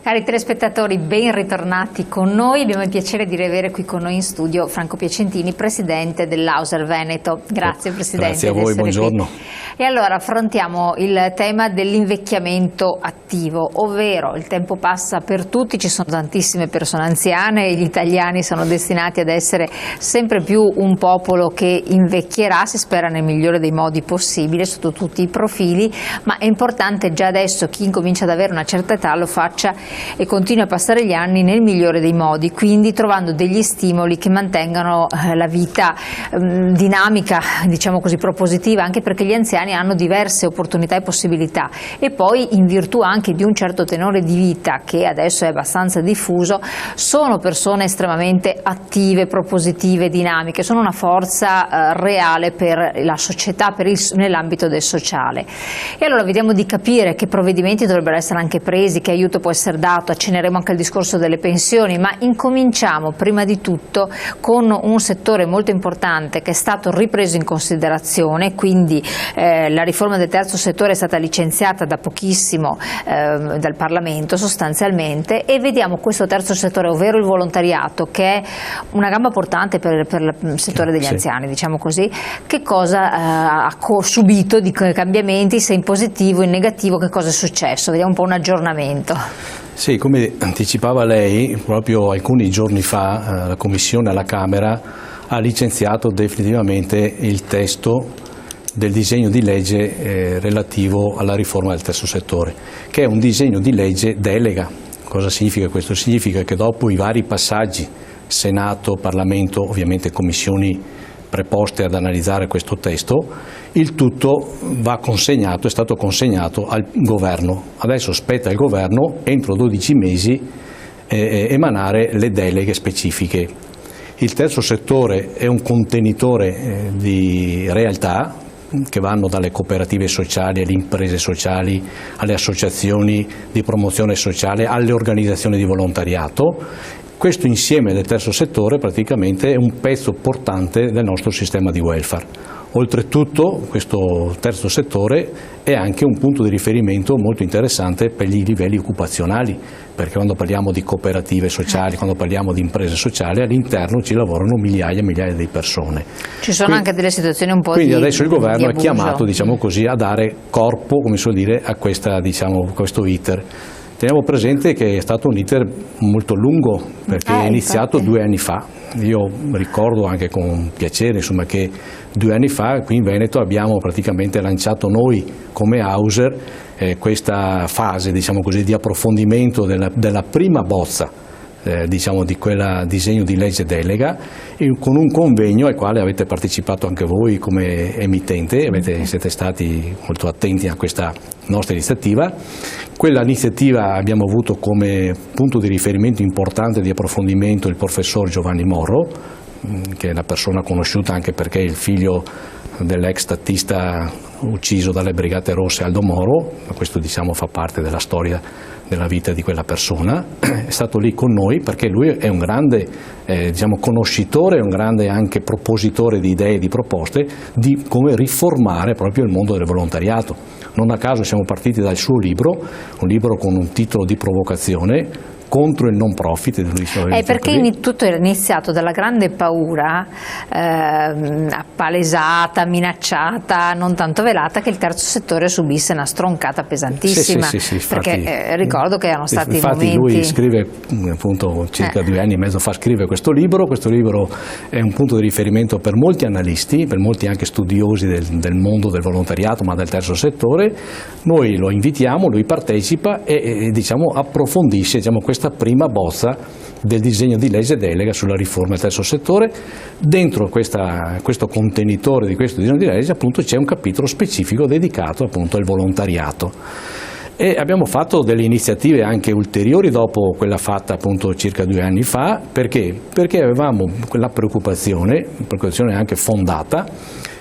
Cari telespettatori, ben ritornati con noi. Abbiamo il piacere di avere qui con noi in studio Franco Piacentini, presidente dell'Auser Veneto. Grazie Presidente. Grazie a voi, buongiorno. Qui. E allora affrontiamo il tema dell'invecchiamento attivo, ovvero il tempo passa per tutti, ci sono tantissime persone anziane, gli italiani sono destinati ad essere sempre più un popolo che invecchierà, si spera nel migliore dei modi possibile sotto tutti i profili, ma è importante già adesso chi incomincia ad avere una certa età lo faccia e continui a passare gli anni nel migliore dei modi, quindi trovando degli stimoli che mantengano la vita dinamica, diciamo così, propositiva, anche perché gli anziani hanno diverse opportunità e possibilità e poi in virtù anche di un certo tenore di vita che adesso è abbastanza diffuso, sono persone estremamente attive, propositive, dinamiche, sono una forza reale per la società, nell'ambito del sociale. E allora vediamo di capire che provvedimenti dovrebbero essere anche presi, che aiuto può essere dato, accenneremo anche al discorso delle pensioni, ma incominciamo prima di tutto con un settore molto importante che è stato ripreso in considerazione, quindi la riforma del terzo settore è stata licenziata da pochissimo dal Parlamento sostanzialmente, e vediamo questo terzo settore, ovvero il volontariato, che è una gamba portante per il settore degli anziani, diciamo così. Che cosa ha subito di cambiamenti, se in positivo, in negativo, che cosa è successo? Vediamo un po' un aggiornamento. Sì, come anticipava lei, proprio alcuni giorni fa la Commissione alla Camera ha licenziato definitivamente il testo del disegno di legge relativo alla riforma del terzo settore, che è un disegno di legge delega. Cosa significa questo? Significa che dopo i vari passaggi, Senato, Parlamento, ovviamente commissioni preposte ad analizzare questo testo, il tutto va consegnato, è stato consegnato al Governo. Adesso spetta al Governo, entro 12 mesi, emanare le deleghe specifiche. Il terzo settore è un contenitore di realtà che vanno dalle cooperative sociali alle imprese sociali, alle associazioni di promozione sociale, alle organizzazioni di volontariato. Questo insieme del terzo settore praticamente è un pezzo portante del nostro sistema di welfare. Oltretutto questo terzo settore è anche un punto di riferimento molto interessante per i livelli occupazionali, perché quando parliamo di cooperative sociali, quando parliamo di imprese sociali, all'interno ci lavorano migliaia e migliaia di persone. Ci sono anche delle situazioni un po' quindi di adesso il governo di è chiamato, diciamo così, a dare corpo, come si suol dire, a questo iter. Teniamo presente che è stato un iter molto lungo, perché è iniziato 2 anni fa. Io ricordo anche con piacere, insomma, che 2 anni fa qui in Veneto abbiamo praticamente lanciato noi come Auser questa fase, diciamo così, di approfondimento della prima bozza diciamo di quella disegno di legge delega, con un convegno al quale avete partecipato anche voi come emittente, siete stati molto attenti a questa nostra iniziativa. Quella iniziativa abbiamo avuto come punto di riferimento importante di approfondimento il professor Giovanni Morro, che è una persona conosciuta anche perché è il figlio dell'ex statista ucciso dalle Brigate Rosse Aldo Moro, questo diciamo fa parte della storia della vita di quella persona. È stato lì con noi perché lui è un grande diciamo conoscitore, un grande anche propositore di idee e di proposte di come riformare proprio il mondo del volontariato. Non a caso siamo partiti dal suo libro, un libro con un titolo di provocazione, contro il non profit. Perché tutto era iniziato dalla grande paura appalesata, minacciata, non tanto velata, che il terzo settore subisse una stroncata pesantissima. Sì, perché ricordo che erano stati momenti. Lui scrive appunto circa 2 anni e mezzo fa, scrive questo libro è un punto di riferimento per molti analisti, per molti anche studiosi del mondo del volontariato, ma del terzo settore. Noi lo invitiamo, lui partecipa e diciamo approfondisce questa prima bozza del disegno di legge delega sulla riforma del terzo settore. Dentro questo contenitore di questo disegno di legge appunto c'è un capitolo specifico dedicato appunto al volontariato. E abbiamo fatto delle iniziative anche ulteriori dopo quella fatta appunto circa 2 anni fa. Perché? Perché avevamo quella preoccupazione anche fondata,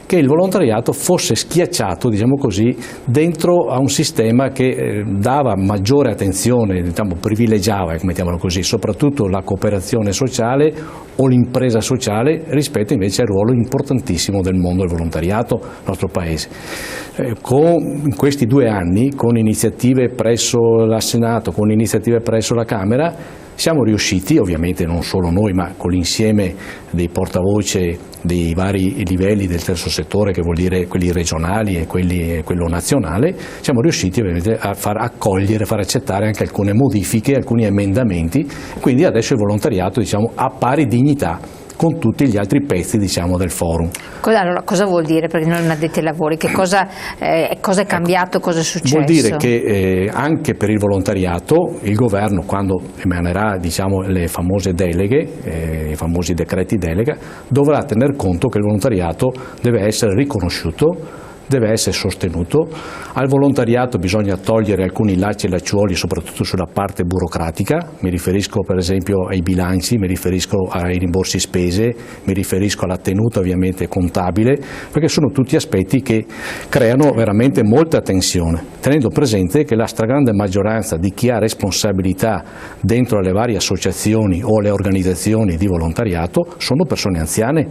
che il volontariato fosse schiacciato, diciamo così, dentro a un sistema che dava maggiore attenzione, diciamo, privilegiava, mettiamolo così, soprattutto la cooperazione sociale o l'impresa sociale rispetto invece al ruolo importantissimo del mondo del volontariato nel nostro Paese. In questi 2 anni, con iniziative presso il Senato, con iniziative presso la Camera, siamo riusciti, ovviamente non solo noi, ma con l'insieme dei portavoce dei vari livelli del terzo settore, che vuol dire quelli regionali e quello nazionale, siamo riusciti ovviamente a far accogliere, far accettare anche alcune modifiche, alcuni emendamenti, quindi adesso il volontariato, diciamo, ha pari dignità con tutti gli altri pezzi, diciamo, del forum. Allora, cosa vuol dire per i non addetti ai lavori? Che cosa è cambiato, cosa è successo? Vuol dire che anche per il volontariato il governo, quando emanerà, diciamo, le famose deleghe, i famosi decreti delega, dovrà tener conto che il volontariato deve essere riconosciuto, deve essere sostenuto. Al volontariato bisogna togliere alcuni lacci e lacciuoli, soprattutto sulla parte burocratica, mi riferisco per esempio ai bilanci, mi riferisco ai rimborsi spese, mi riferisco alla tenuta ovviamente contabile, perché sono tutti aspetti che creano veramente molta tensione, tenendo presente che la stragrande maggioranza di chi ha responsabilità dentro alle varie associazioni o le organizzazioni di volontariato sono persone anziane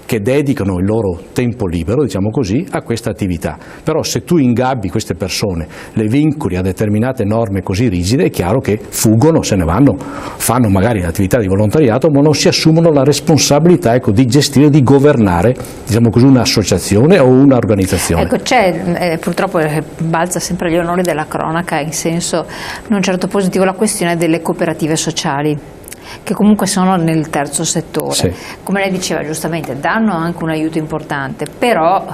che dedicano il loro tempo libero, diciamo così, a questa attività. Però se tu ingabbi queste persone, le vincoli a determinate norme così rigide, è chiaro che fuggono, se ne vanno, fanno magari l'attività di volontariato, ma non si assumono la responsabilità, ecco, di gestire, di governare, diciamo così, un'associazione o un'organizzazione. Ecco, c'è purtroppo balza sempre agli onori della cronaca, in senso non certo positivo, la questione delle cooperative sociali, che comunque sono nel terzo settore. Sì. Come lei diceva giustamente, danno anche un aiuto importante, però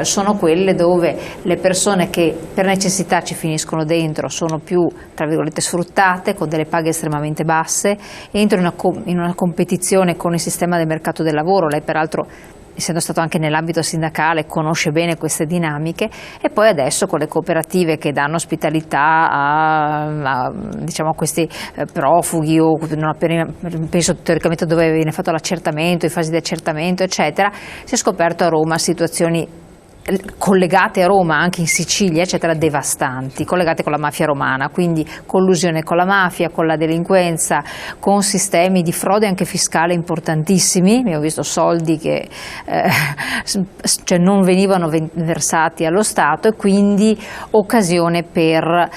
sono quelle dove le persone che per necessità ci finiscono dentro sono più, tra virgolette, sfruttate, con delle paghe estremamente basse, entrano in una competizione con il sistema del mercato del lavoro. Lei peraltro, essendo stato anche nell'ambito sindacale, conosce bene queste dinamiche, e poi adesso con le cooperative che danno ospitalità diciamo, a questi profughi, o penso teoricamente dove viene fatto l'accertamento, in fase di accertamento eccetera, si è scoperto a Roma situazioni collegate a Roma, anche in Sicilia eccetera, devastanti, collegate con la mafia romana, quindi collusione con la mafia, con la delinquenza, con sistemi di frode anche fiscale importantissimi. Abbiamo visto soldi che cioè non venivano versati allo Stato, e quindi occasione per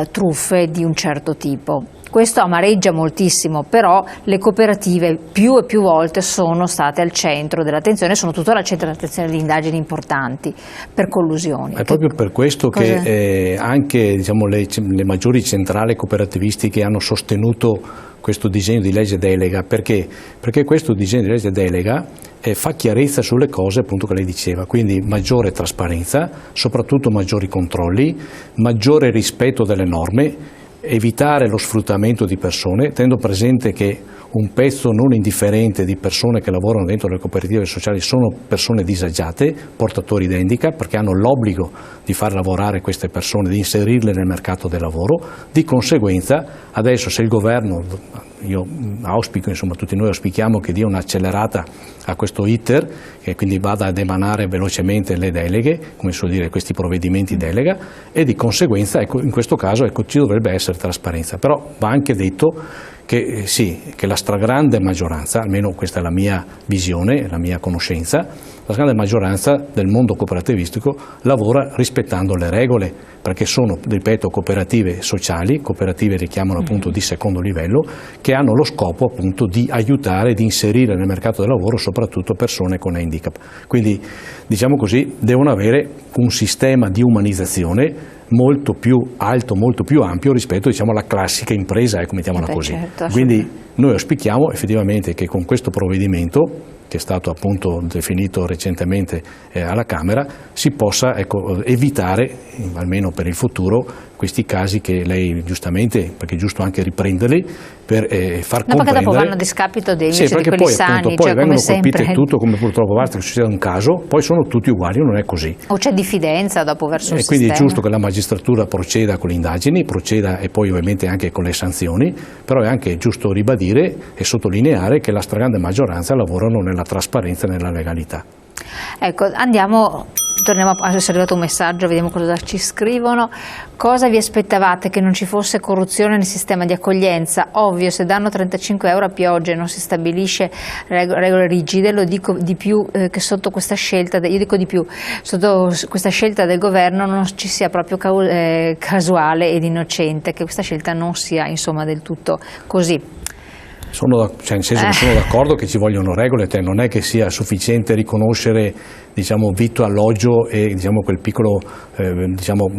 truffe di un certo tipo. Questo amareggia moltissimo, però le cooperative più e più volte sono state al centro dell'attenzione, sono tuttora al centro dell'attenzione di indagini importanti per collusioni. È proprio per questo che anche, diciamo, le maggiori centrali cooperativistiche hanno sostenuto questo disegno di legge delega. Perché? Perché questo disegno di legge delega fa chiarezza sulle cose, appunto, che lei diceva, quindi maggiore trasparenza, soprattutto maggiori controlli, maggiore rispetto delle norme, evitare lo sfruttamento di persone, tenendo presente che un pezzo non indifferente di persone che lavorano dentro le cooperative sociali sono persone disagiate, portatori di handicap, perché hanno l'obbligo di far lavorare queste persone, di inserirle nel mercato del lavoro. Di conseguenza adesso, se il governo, io auspico, insomma tutti noi auspichiamo, che dia un'accelerata a questo iter, che quindi vada ad emanare velocemente le deleghe, come si suol dire, questi provvedimenti delega, e di conseguenza, ecco, in questo caso, ecco, ci dovrebbe essere trasparenza. Però va anche detto che sì, che la stragrande maggioranza, almeno questa è la mia visione, la mia conoscenza, la stragrande maggioranza del mondo cooperativistico lavora rispettando le regole, perché sono, ripeto, cooperative sociali, cooperative richiamano appunto di secondo livello, che hanno lo scopo appunto di aiutare, di inserire nel mercato del lavoro soprattutto persone con handicap. Quindi, diciamo così, devono avere un sistema di umanizzazione molto più alto, molto più ampio rispetto, diciamo, alla classica impresa, mettiamola così. Certo, quindi noi auspichiamo effettivamente che con questo provvedimento, che è stato appunto definito recentemente alla Camera, si possa, ecco, evitare, almeno per il futuro, questi casi che lei giustamente, perché è giusto anche riprenderli per far comprendere. Perché dopo vanno a discapito di quelli poi, sani, appunto, poi vengono colpite sempre. tutto, come purtroppo basta che succeda un caso, poi sono tutti uguali, non è così. O c'è diffidenza dopo verso il sistema. Quindi è giusto che la magistratura proceda con le indagini, proceda e poi ovviamente anche con le sanzioni, però è anche giusto ribadire e sottolineare che la stragrande maggioranza lavorano nella trasparenza e nella legalità. Ecco, torniamo, adesso è arrivato un messaggio, vediamo cosa ci scrivono. Cosa vi aspettavate? Che non ci fosse corruzione nel sistema di accoglienza? Ovvio, se danno 35 euro a pioggia e non si stabilisce regole rigide, lo dico di più che sotto questa scelta, sotto questa scelta del governo non ci sia proprio casuale ed innocente, che questa scelta non sia insomma del tutto così. Sono d'accordo che ci vogliono regole, non è che sia sufficiente riconoscere vitto, alloggio e quel piccolo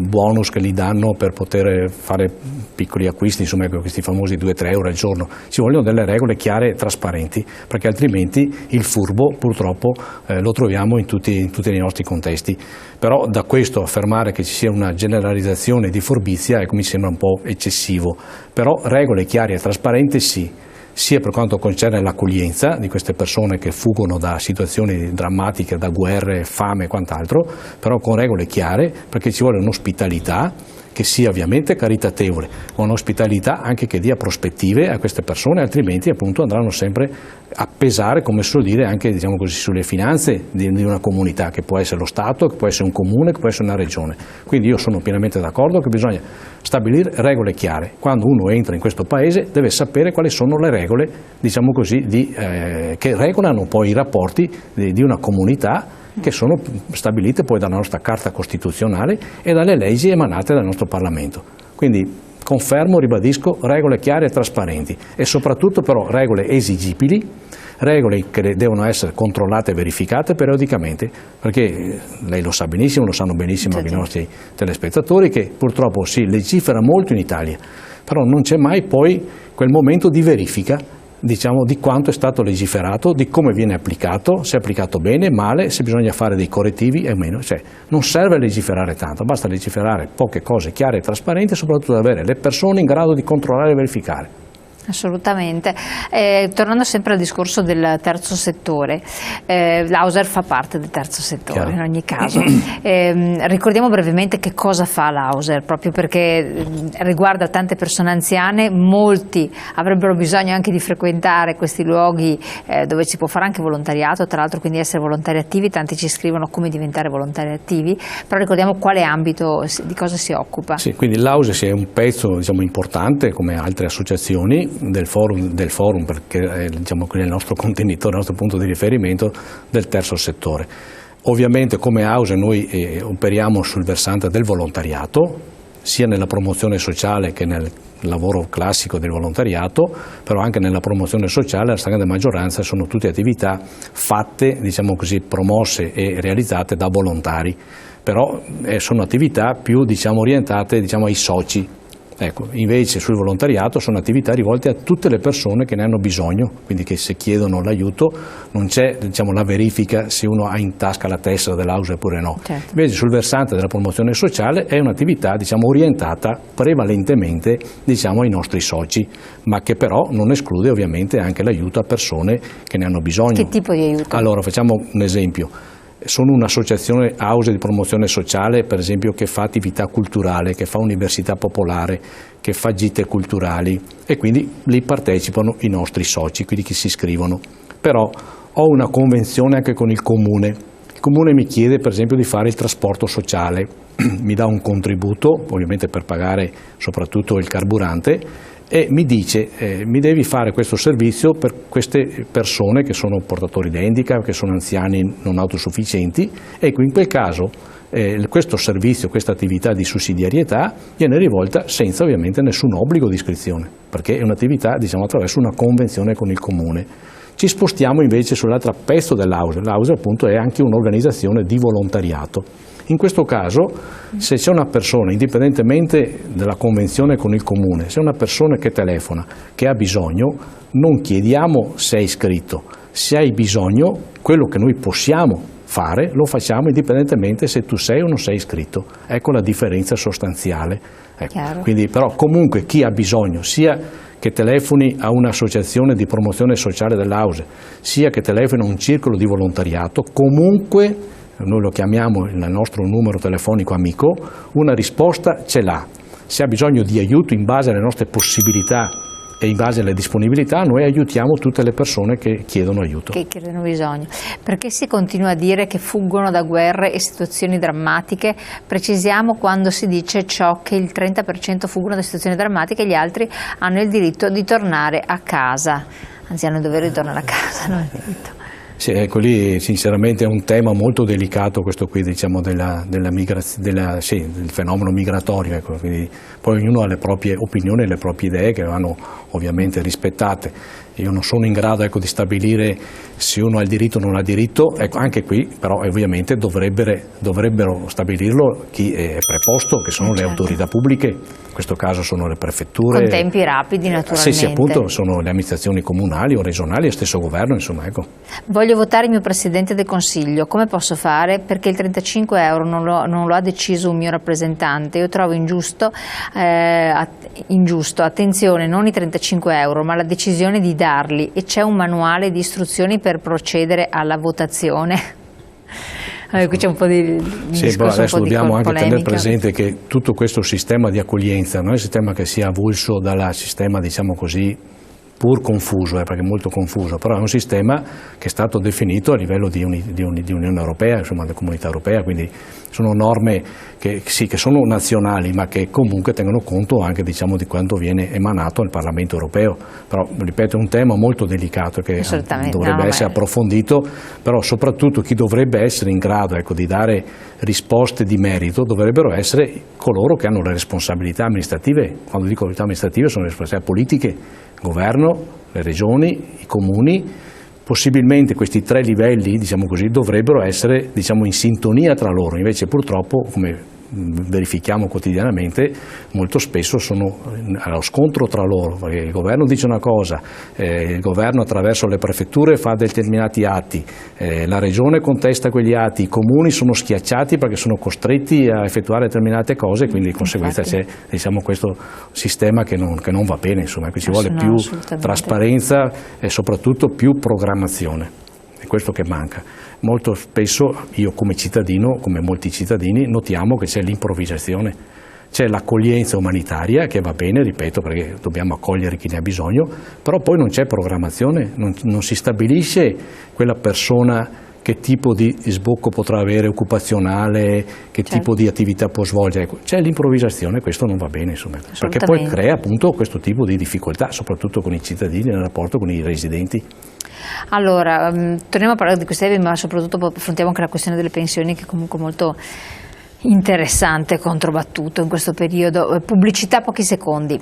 bonus che gli danno per poter fare piccoli acquisti, insomma questi famosi 2-3 euro al giorno. Ci vogliono delle regole chiare e trasparenti, perché altrimenti il furbo purtroppo lo troviamo in tutti i nostri contesti. Però da questo affermare che ci sia una generalizzazione di furbizia mi sembra un po' eccessivo, però regole chiare e trasparenti sì, sia per quanto concerne l'accoglienza di queste persone che fuggono da situazioni drammatiche, da guerre, fame e quant'altro, però con regole chiare, perché ci vuole un'ospitalità che sia ovviamente caritatevole, ma un'ospitalità anche che dia prospettive a queste persone, altrimenti appunto andranno sempre a pesare, come si suol dire, anche sulle finanze di una comunità, che può essere lo Stato, che può essere un comune, che può essere una regione. Quindi io sono pienamente d'accordo che bisogna stabilire regole chiare. Quando uno entra in questo paese deve sapere quali sono le regole, che regolano poi i rapporti di una comunità, che sono stabilite poi dalla nostra Carta Costituzionale e dalle leggi emanate dal nostro Parlamento. Quindi confermo, ribadisco, regole chiare e trasparenti e soprattutto però regole esigibili, regole che devono essere controllate e verificate periodicamente, perché lei lo sa benissimo, lo sanno benissimo anche i nostri telespettatori, che purtroppo si legifera molto in Italia, però non c'è mai poi quel momento di verifica di quanto è stato legiferato, di come viene applicato, se è applicato bene, male, se bisogna fare dei correttivi o meno. Non serve legiferare tanto, basta legiferare poche cose chiare e trasparenti e soprattutto avere le persone in grado di controllare e verificare. Assolutamente. Tornando sempre al discorso del terzo settore, l'Auser fa parte del terzo settore. Chiaro. In ogni caso. Ricordiamo brevemente che cosa fa l'Auser, proprio perché riguarda tante persone anziane, molti avrebbero bisogno anche di frequentare questi luoghi dove si può fare anche volontariato, tra l'altro, quindi essere volontari attivi. Tanti ci scrivono come diventare volontari attivi, però ricordiamo quale ambito, di cosa si occupa. Sì, quindi l'Auser è un pezzo importante, come altre associazioni, del forum perché è il nostro contenitore, il nostro punto di riferimento del terzo settore. Ovviamente come Auser noi operiamo sul versante del volontariato, sia nella promozione sociale che nel lavoro classico del volontariato, però anche nella promozione sociale la stragrande maggioranza sono tutte attività fatte, promosse e realizzate da volontari, però sono attività più orientate ai soci. Invece sul volontariato sono attività rivolte a tutte le persone che ne hanno bisogno, quindi che se chiedono l'aiuto non c'è la verifica se uno ha in tasca la tessera dell'Auser oppure no. Certo. Invece sul versante della promozione sociale è un'attività orientata prevalentemente ai nostri soci, ma che però non esclude ovviamente anche l'aiuto a persone che ne hanno bisogno. Che tipo di aiuto? Allora facciamo un esempio. Sono un'associazione Auser di promozione sociale, per esempio, che fa attività culturale, che fa università popolare, che fa gite culturali e quindi lì partecipano i nostri soci, quindi chi si iscrivono. Però ho una convenzione anche con il Comune. Il Comune mi chiede per esempio di fare il trasporto sociale, mi dà un contributo, ovviamente per pagare soprattutto il carburante, e mi dice mi devi fare questo servizio per queste persone che sono portatori di handicap, che sono anziani non autosufficienti, e in quel caso questo servizio, questa attività di sussidiarietà viene rivolta senza ovviamente nessun obbligo di iscrizione, perché è un'attività attraverso una convenzione con il Comune. Ci spostiamo invece sull'altro pezzo dell'Auser. L'Auser appunto è anche un'organizzazione di volontariato. In questo caso, se c'è una persona, indipendentemente dalla convenzione con il Comune, se è una persona che telefona, che ha bisogno, non chiediamo se è iscritto. Se hai bisogno, quello che noi possiamo fare, lo facciamo indipendentemente se tu sei o non sei iscritto. Ecco la differenza sostanziale. Ecco. Quindi, però comunque chi ha bisogno, sia che telefoni a un'associazione di promozione sociale dell'AUSE, sia che telefoni a un circolo di volontariato, comunque noi lo chiamiamo il nostro numero telefonico amico, una risposta ce l'ha. Se ha bisogno di aiuto in base alle nostre possibilità e in base alle disponibilità, noi aiutiamo tutte le persone che chiedono aiuto. Che chiedono bisogno. Perché si continua a dire che fuggono da guerre e situazioni drammatiche? Precisiamo quando si dice ciò che il 30% fuggono da situazioni drammatiche e gli altri hanno il diritto di tornare a casa. Anzi, hanno il dovere di tornare a casa, non il diritto. Sì, ecco, lì sinceramente è un tema molto delicato questo qui, diciamo, del fenomeno migratorio, ecco, quindi poi ognuno ha le proprie opinioni e le proprie idee che vanno ovviamente rispettate. Io non sono in grado, ecco, di stabilire se uno ha il diritto o non ha diritto, ecco, anche qui però ovviamente dovrebbero stabilirlo chi è preposto, che sono le autorità pubbliche, in questo caso sono le prefetture. Con tempi rapidi naturalmente. Sì, appunto, sono le amministrazioni comunali o regionali, lo stesso governo, insomma, ecco. Voglio votare il mio Presidente del Consiglio, come posso fare? Perché il 35 euro non lo ha deciso un mio rappresentante, io trovo ingiusto, attenzione, non i 35 euro, ma la decisione di darli, e c'è un manuale di istruzioni per procedere alla votazione. Qui c'è un po' di discorso, adesso dobbiamo anche polemica. tenere presente che tutto questo sistema di accoglienza non è un sistema che sia avulso dal sistema, diciamo così, pur confuso, perché è molto confuso, però è un sistema che è stato definito a livello di Unione Europea, insomma, della Comunità Europea, quindi sono norme che sono nazionali, ma che comunque tengono conto anche, diciamo, di quanto viene emanato al Parlamento Europeo. Però, ripeto, è un tema molto delicato che dovrebbe essere approfondito, però soprattutto chi dovrebbe essere in grado, ecco, di dare risposte di merito dovrebbero essere coloro che hanno le responsabilità amministrative. Quando dico responsabilità amministrative sono le responsabilità politiche, governo, le regioni, i comuni. Possibilmente questi tre livelli, diciamo così, dovrebbero essere, diciamo, in sintonia tra loro, invece purtroppo, come verifichiamo quotidianamente, molto spesso sono allo scontro tra loro, perché il governo dice una cosa, il governo attraverso le prefetture fa determinati atti, la regione contesta quegli atti, i comuni sono schiacciati perché sono costretti a effettuare determinate cose, quindi di conseguenza c'è, diciamo, questo sistema che non va bene, insomma, qui ci vuole più trasparenza e soprattutto più programmazione, è questo che manca. Molto spesso io come cittadino, come molti cittadini, notiamo che c'è l'improvvisazione, c'è l'accoglienza umanitaria che va bene, ripeto, perché dobbiamo accogliere chi ne ha bisogno, però poi non c'è programmazione, non si stabilisce quella persona che tipo di sbocco potrà avere occupazionale, che tipo di attività può svolgere. C'è l'improvvisazione, questo non va bene, insomma, perché poi crea appunto questo tipo di difficoltà, soprattutto con i cittadini nel rapporto con i residenti. Allora, torniamo a parlare di questi temi, ma soprattutto affrontiamo anche la questione delle pensioni, che è comunque molto interessante e controbattuto in questo periodo. Pubblicità, pochi secondi.